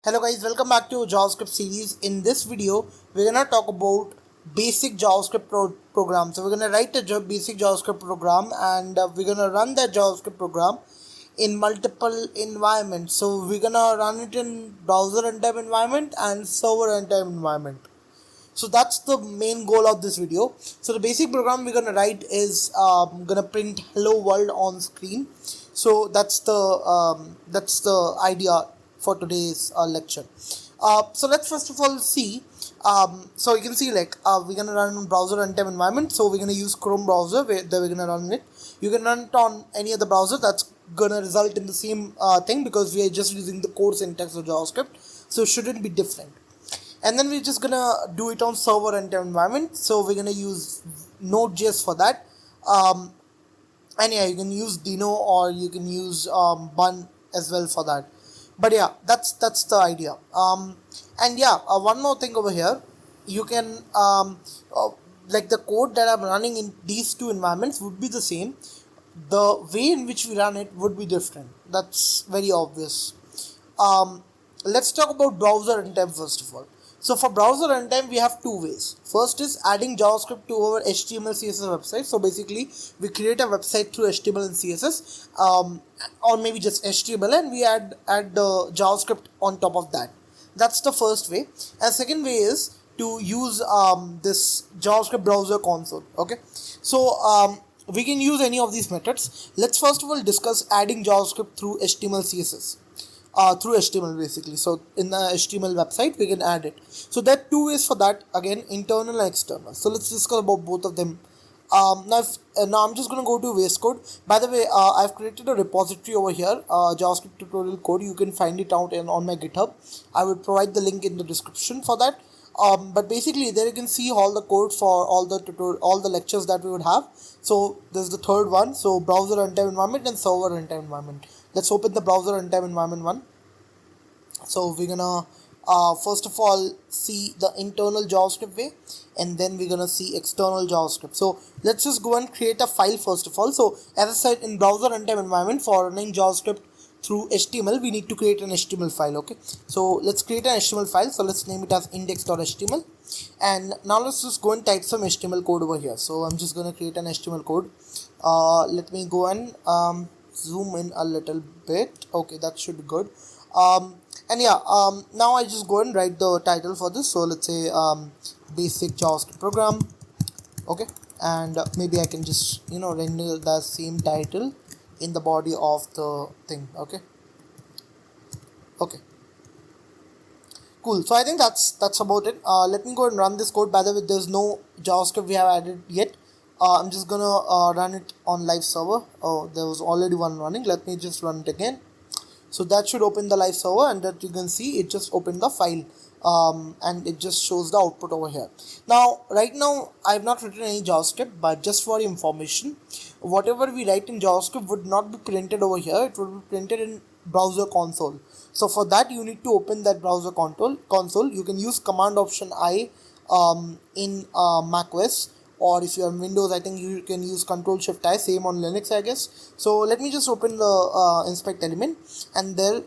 Hello guys, welcome back to JavaScript series. In this video, we're gonna talk about basic JavaScript program. So we're gonna write a basic JavaScript program, and we're gonna run that JavaScript program in multiple environments. So we're gonna run it in browser runtime environment and server runtime environment. So that's the main goal of this video. So the basic program we're gonna write is gonna print hello world on screen. So that's the idea for today's lecture. So let's first of all see. So you can see we're gonna run on browser runtime environment. So we're gonna use Chrome browser where we're gonna run it. You can run it on any other browser. That's gonna result in the same thing because we are just using the core syntax of JavaScript. So it shouldn't be different. And then we're just gonna do it on server runtime environment. So we're gonna use Node.js for that. Um, and yeah, you can use Dino or you can use Bun as well for that. But yeah, that's the idea. And yeah, one more thing over here, you can like the code that I'm running in these two environments would be the same. The way in which we run it would be different. That's very obvious. um, let's talk about browser runtime first of all. So for browser runtime, we have two ways. First is adding JavaScript to our HTML CSS website. So basically, we create a website through HTML and CSS, or maybe just HTML, and we add the JavaScript on top of that. That's the first way. And second way is to use this JavaScript browser console. Okay, so we can use any of these methods. Let's first of all discuss adding JavaScript through HTML CSS. Through HTML basically. So in the HTML website we can add it. So there are two ways for that, again, internal and external. So let's discuss about both of them. Now I'm just going to go to VS Code. By the way, I've created a repository over here, JavaScript tutorial code. You can find it out on my GitHub. I will provide the link in the description for that. But basically there you can see all the code for all the lectures that we would have. So there's the third one. So browser runtime environment and server runtime environment. Let's open the browser runtime environment one. So we're gonna first of all see the internal JavaScript way, and then we're gonna see external JavaScript. So let's just go and create a file first of all. So as I said, in browser runtime environment, for running JavaScript through HTML, we need to create an HTML file. Okay, so let's create an HTML file. So let's name it as index.html, and now let's just go and type some HTML code over here. So I'm just gonna create an HTML code. Let me go and zoom in a little bit. Okay, that should be good. And yeah, now I just go and write the title for this. So let's say basic JavaScript program. Okay, and maybe I can just render the same title in the body of the thing. Okay, cool. So I think that's about it. Let me go and run this code. By the way, there's no JavaScript we have added yet. I'm just gonna run it on live server. Oh, there was already one running. Let me just run it again. So that should open the live server, and that you can see it just opened the file, and it just shows the output over here. Now right now I have not written any JavaScript, but just for information, whatever we write in JavaScript would not be printed over here. It will be printed in browser console. So for that you need to open that browser console. You can use command option I in macOS, or if you're on Windows, I think you can use Control Shift I, same on Linux I guess. So let me just open the inspect element, and there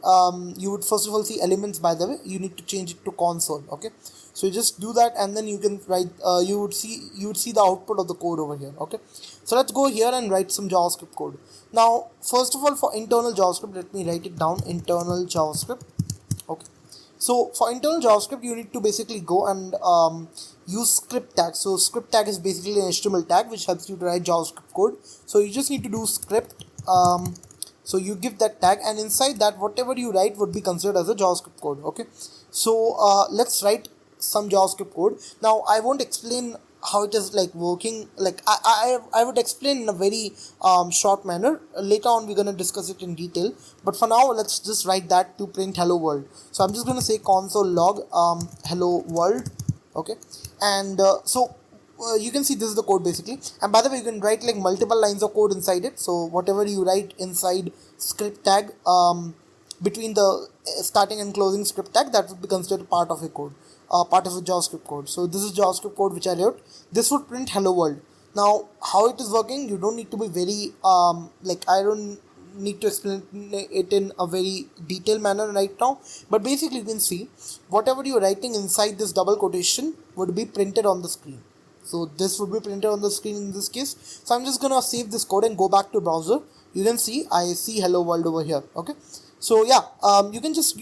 you would first of all see elements. By the way, you need to change it to console. Okay, so you just do that, and then you can write you would see the output of the code over here. Okay, so let's go here and write some JavaScript code. Now first of all, for internal JavaScript, let me write it down, internal JavaScript. Okay, so for internal JavaScript, you need to basically go and use script tag. So script tag is basically an HTML tag which helps you to write JavaScript code. So you just need to do script. So you give that tag, and inside that whatever you write would be considered as a JavaScript code. Okay, so let's write some JavaScript code. Now I won't explain how it is like working. Like I would explain in a very short manner. Later on we're gonna discuss it in detail, but for now let's just write that to print hello world. So I'm just gonna say console log hello world. Okay, and you can see this is the code basically. And by the way, you can write like multiple lines of code inside it. So whatever you write inside script tag, between the starting and closing script tag, that would be considered part of a code, part of a JavaScript code. So this is JavaScript code which I wrote. This would print hello world. Now how it is working, you don't need to be very like I don't need to explain it in a very detailed manner right now, but basically you can see whatever you're writing inside this double quotation would be printed on the screen. So this would be printed on the screen in this case. So I'm just gonna save this code and go back to browser. You can see I see hello world over here. Okay, so yeah, you can just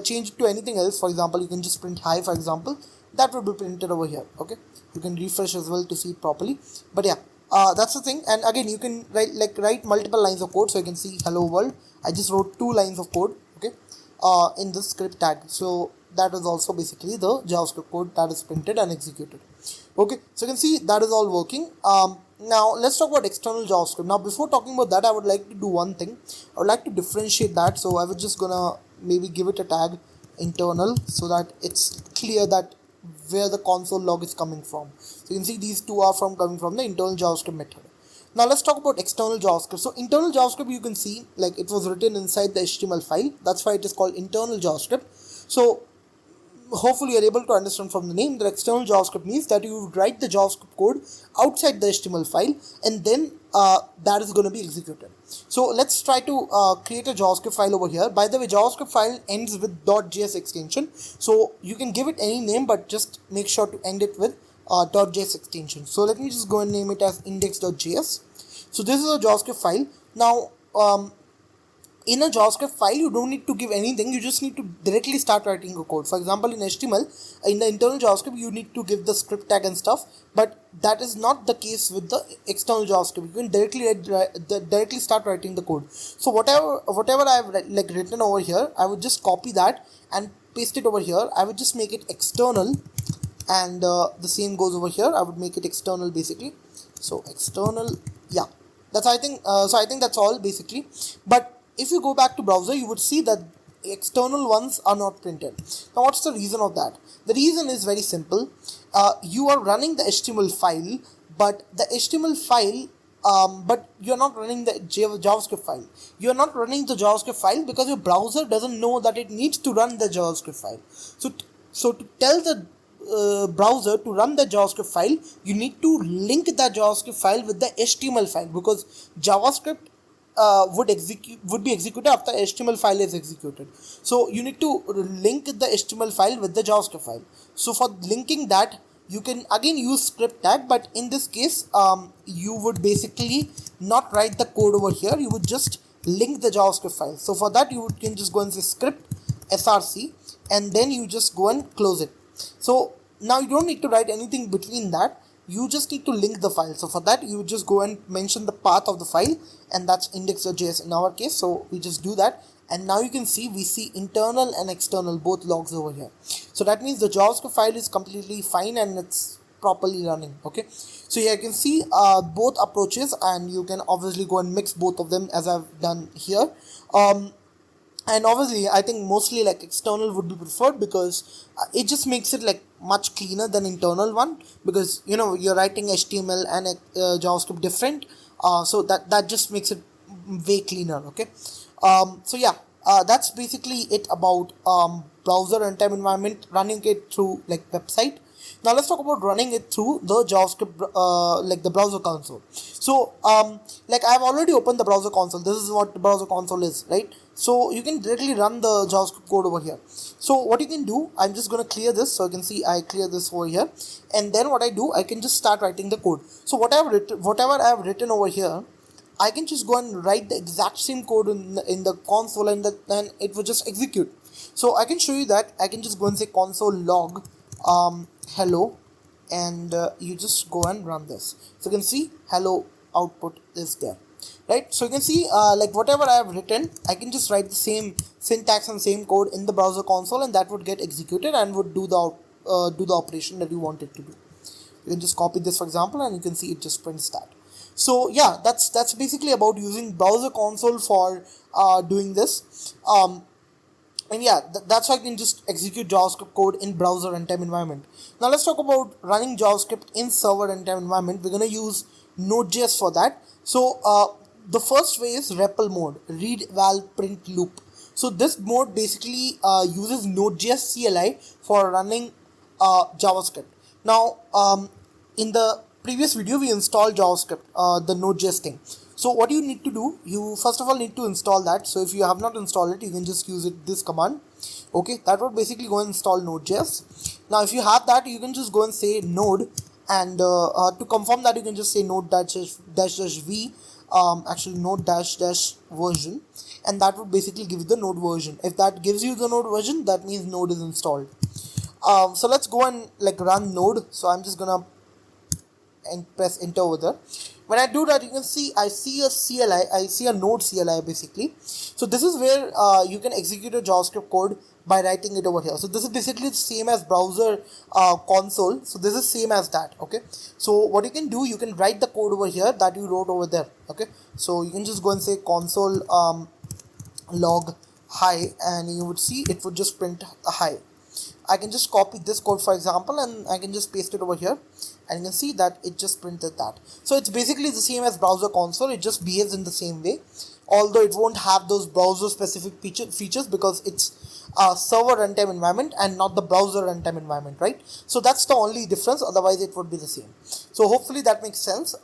change it to anything else. For example, you can just print hi, for example. That will be printed over here. Okay, you can refresh as well to see it properly. But yeah, that's the thing. And again, you can write multiple lines of code. So you can see hello world. I just wrote 2 lines of code. Okay, in the script tag. So that is also basically the JavaScript code that is printed and executed. Okay, so you can see that is all working. Now let's talk about external JavaScript. Now before talking about that, I would like to do one thing. I would like to differentiate that. So I was just gonna maybe give it a tag internal so that it's clear that where the console log is coming from. So you can see these two are coming from the internal JavaScript method. Now let's talk about external JavaScript. So internal JavaScript, you can see like it was written inside the HTML file. That's why it is called internal JavaScript. So hopefully you're able to understand from the name that external JavaScript means that you write the JavaScript code outside the HTML file, and then that is going to be executed. So let's try to create a JavaScript file over here. By the way, JavaScript file ends with .js extension, so you can give it any name, but just make sure to end it with .js extension. So let me just go and name it as index.js. So this is a JavaScript file. Now in a JavaScript file, you don't need to give anything. You just need to directly start writing a code. For example, in HTML, in the internal JavaScript, you need to give the script tag and stuff. But that is not the case with the external JavaScript. You can directly start writing the code. So whatever I've written over here, I would just copy that and paste it over here. I would just make it external, and the same goes over here. I would make it external basically. So external, yeah. That's I think. So I think that's all basically. But if you go back to browser, you would see that external ones are not printed. Now what's the reason of that? The reason is very simple. You are running the HTML file, but the HTML file, but you're not running the JavaScript file. You're not running the JavaScript file because your browser doesn't know that it needs to run the JavaScript file. So to tell the browser to run the JavaScript file, you need to link the JavaScript file with the HTML file, because JavaScript would be executed after HTML file is executed. So you need to link the HTML file with the JavaScript file. So for linking that, you can again use script tag, but in this case, you would basically not write the code over here. You would just link the JavaScript file. So for that, you can just go and say script src, and then you just go and close it. So now you don't need to write anything between that. You just need to link the file. So for that, you just go and mention the path of the file, and that's index.js in our case. So we just do that, and now you can see we see internal and external both logs over here. So that means the JavaScript file is completely fine and it's properly running. Okay, so yeah, you can see both approaches, and you can obviously go and mix both of them as I've done here. And obviously I think mostly like external would be preferred, because it just makes it like much cleaner than internal one, because you know you're writing HTML and JavaScript different, so that just makes it way cleaner. Okay, so yeah, that's basically it about browser runtime environment, running it through like website. Now let's talk about running it through the JavaScript, like the browser console. So like I've already opened the browser console. This is what the browser console is, right? So you can directly run the JavaScript code over here. So what you can do, I'm just going to clear this. So you can see I clear this over here, and then what I do, I can just start writing the code. So whatever I have written over here, I can just go and write the exact same code in the console, and then it will just execute. So I can show you that. I can just go and say console log hello, and you just go and run this. So you can see hello output is there, right? So you can see like whatever I have written, I can just write the same syntax and same code in the browser console, and that would get executed and would do the operation that you want it to do. You can just copy this, for example, and you can see it just prints that. So yeah, that's basically about using browser console for doing this. And yeah, that's why I can just execute JavaScript code in browser runtime environment. Now let's talk about running JavaScript in server runtime environment. We're going to use Node.js for that. So the first way is REPL mode, read val print loop. So this mode basically uses Node.js CLI for running JavaScript. Now in the previous video, we installed JavaScript, the Node.js thing. So what you need to do, you first of all need to install that. So if you have not installed it, you can just use this command. Okay, that would basically go and install Node.js. Now if you have that, you can just go and say node, and to confirm that, you can just say node dash v, actually node dash version, and that would basically give you the node version. If that gives you the node version, that means node is installed. So let's go and like run node. So I'm just gonna and press enter over there. When I do that, you can see I see a CLI, I see a node CLI basically. So this is where you can execute a JavaScript code by writing it over here. So this is basically the same as browser console. So this is same as that. Okay, so what you can do, you can write the code over here that you wrote over there. Okay, so you can just go and say console log hi, and you would see it would just print a hi. I can just copy this code for example, and I can just paste it over here, and you can see that it just printed that. So it's basically the same as browser console, it just behaves in the same way, although it won't have those browser specific features because it's a server runtime environment and not the browser runtime environment, right? So that's the only difference, otherwise it would be the same. So hopefully that makes sense.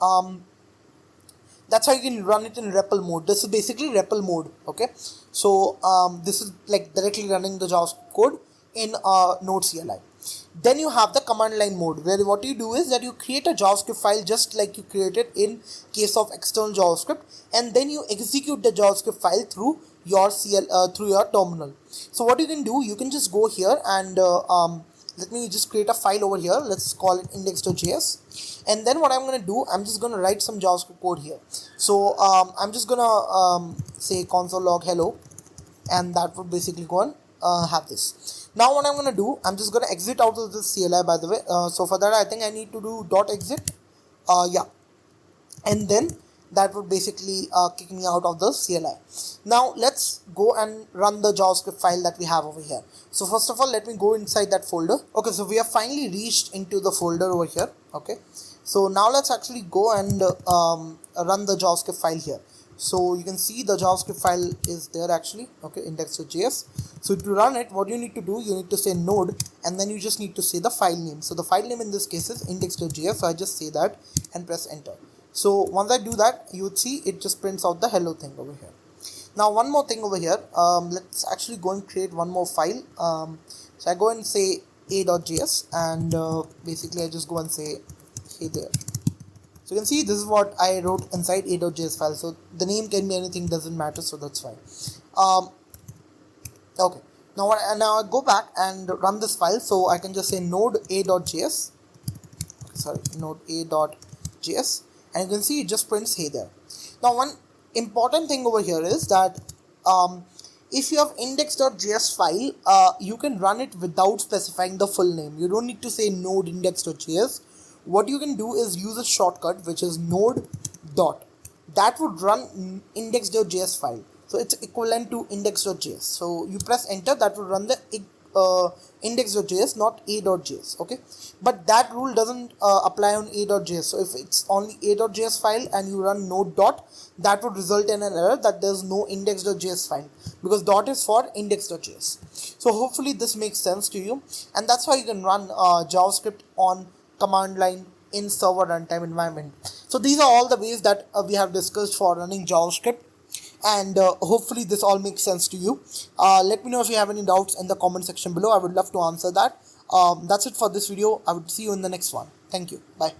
That's how you can run it in REPL mode. This is basically REPL mode. Okay, so this is like directly running the JavaScript code in Node CLI. Then you have the command line mode, where what you do is that you create a JavaScript file just like you created in case of external JavaScript, and then you execute the JavaScript file through your through your terminal. So what you can do, you can just go here and let me just create a file over here. Let's call it index.js, and then what I'm going to do, I'm just going to write some JavaScript code here. So I'm just going to say console log hello, and that would basically go and have this. Now what I'm going to do, I'm just going to exit out of this CLI, by the way. So for that I think I need to do .exit, yeah, and then that would basically kick me out of the CLI. Now let's go and run the JavaScript file that we have over here. So first of all, let me go inside that folder. Okay, so we have finally reached into the folder over here. Okay, so now let's actually go and run the JavaScript file here. So you can see the JavaScript file is there actually. Okay, index.js. So to run it, what you need to do, you need to say node, and then you just need to say the file name. So the file name in this case is index.js. So I just say that and press enter. So once I do that, you would see it just prints out the hello thing over here. Now one more thing over here, let's actually go and create one more file. So I go and say a.js, and basically I just go and say hey there. So you can see this is what I wrote inside a.js file. So the name can be anything, doesn't matter, so that's fine. Okay, now I go back and run this file. So I can just say node a.js, sorry, node a.js, and you can see it just prints hey there. Now one important thing over here is that if you have index.js file, you can run it without specifying the full name. You don't need to say node index.js. What you can do is use a shortcut which is node dot. That would run index.js file. So it's equivalent to index.js. So you press enter, that will run the index.js, not a.js. Okay, but that rule doesn't apply on a.js. So if it's only a.js file and you run node dot, that would result in an error that there's no index.js file, because dot is for index.js. So hopefully this makes sense to you, and that's how you can run JavaScript on command line in server runtime environment. So these are all the ways that we have discussed for running JavaScript, and hopefully this all makes sense to you. Let me know if you have any doubts in the comment section below. I would love to answer that. That's it for this video. I would see you in the next one. Thank you. Bye.